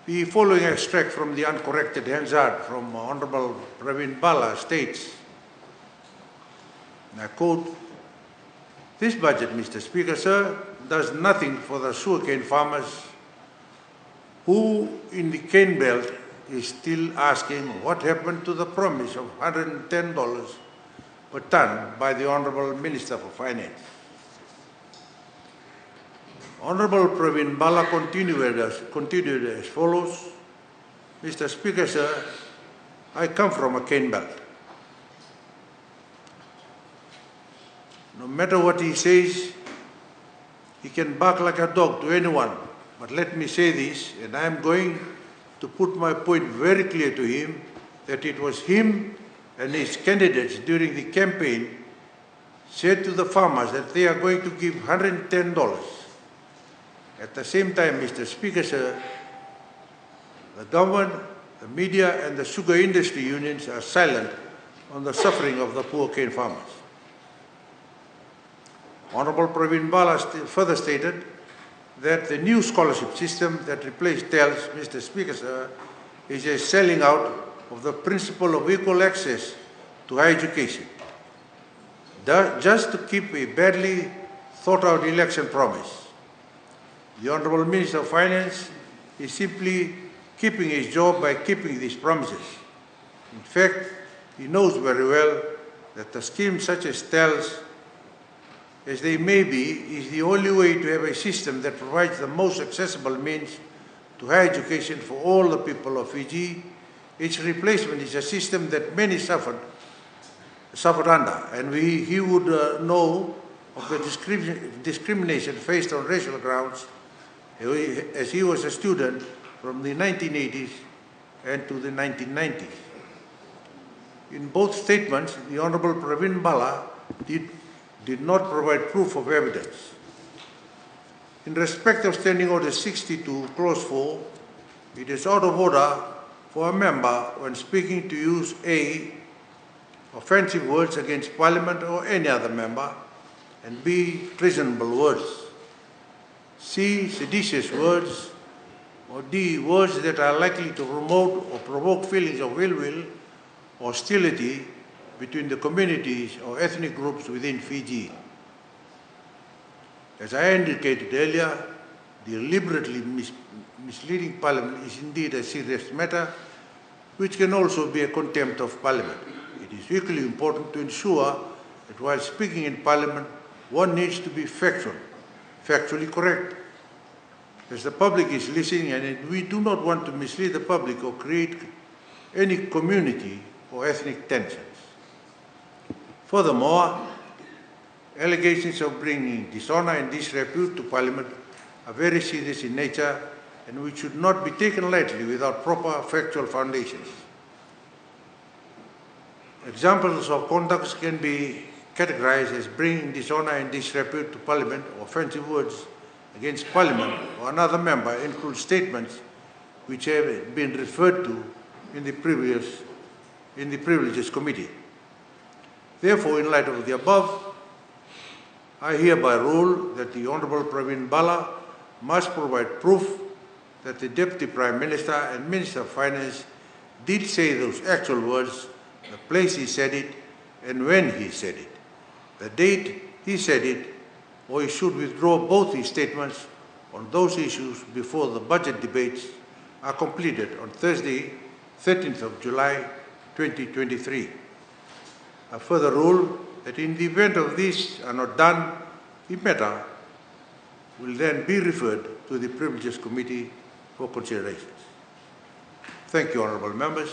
The following extract from the uncorrected Hansard from Honorable Praveen Bala states, and I quote, "This budget, Mr. Speaker, sir, does nothing for the sugarcane farmers who in the cane belt is still asking what happened to the promise of $110 per ton by the Honorable Minister for Finance." Honorable Praveen Bala continued as follows, "Mr. Speaker, sir, I come from a cane belt. No matter what he says, he can bark like a dog to anyone. But let me say this, and I am going to put my point very clear to him, that it was him and his candidates during the campaign said to the farmers that they are going to give $110. At the same time, Mr. Speaker, sir, the government, the media and the sugar industry unions are silent on the suffering of the poor cane farmers." Honorable Praveen Bala further stated that the new scholarship system that replaced TELS, Mr. Speaker, sir, is a selling out of the principle of equal access to higher education, just to keep a badly thought out election promise. The Honorable Minister of Finance is simply keeping his job by keeping these promises. In fact, he knows very well that a scheme such as TELS, as they may be, is the only way to have a system that provides the most accessible means to higher education for all the people of Fiji. Its replacement is a system that many suffered under, and he would know of the discrimination faced on racial grounds as he was a student from the 1980s and to the 1990s. In both statements, the Honorable Praveen Bala did not provide proof of evidence. In respect of Standing Order 62, Clause 4, it is out of order for a member, when speaking, to use A, offensive words against Parliament or any other member, and B, treasonable words, C, seditious words, or D, words that are likely to promote or provoke feelings of ill will or hostility between the communities or ethnic groups within Fiji. As I indicated earlier, deliberately misleading Parliament is indeed a serious matter, which can also be a contempt of Parliament. It is equally important to ensure that while speaking in Parliament, one needs to be factually correct, as the public is listening, and we do not want to mislead the public or create any community or ethnic tensions. Furthermore, allegations of bringing dishonor and disrepute to Parliament are very serious in nature and which should not be taken lightly without proper factual foundations. Examples of conduct can be categorized as bringing dishonor and disrepute to Parliament, or offensive words against Parliament or another member include statements which have been referred to in the Privileges Committee. Therefore, in light of the above, I hereby rule that the Honorable Praveen Bala must provide proof that the Deputy Prime Minister and Minister of Finance did say those actual words, the place he said it, and when he said it, the date he said it, or he should withdraw both his statements on those issues before the budget debates are completed on Thursday, 13th of July, 2023. I further rule that in the event of these are not done, the matter will then be referred to the Privileges Committee for considerations. Thank you, honourable members.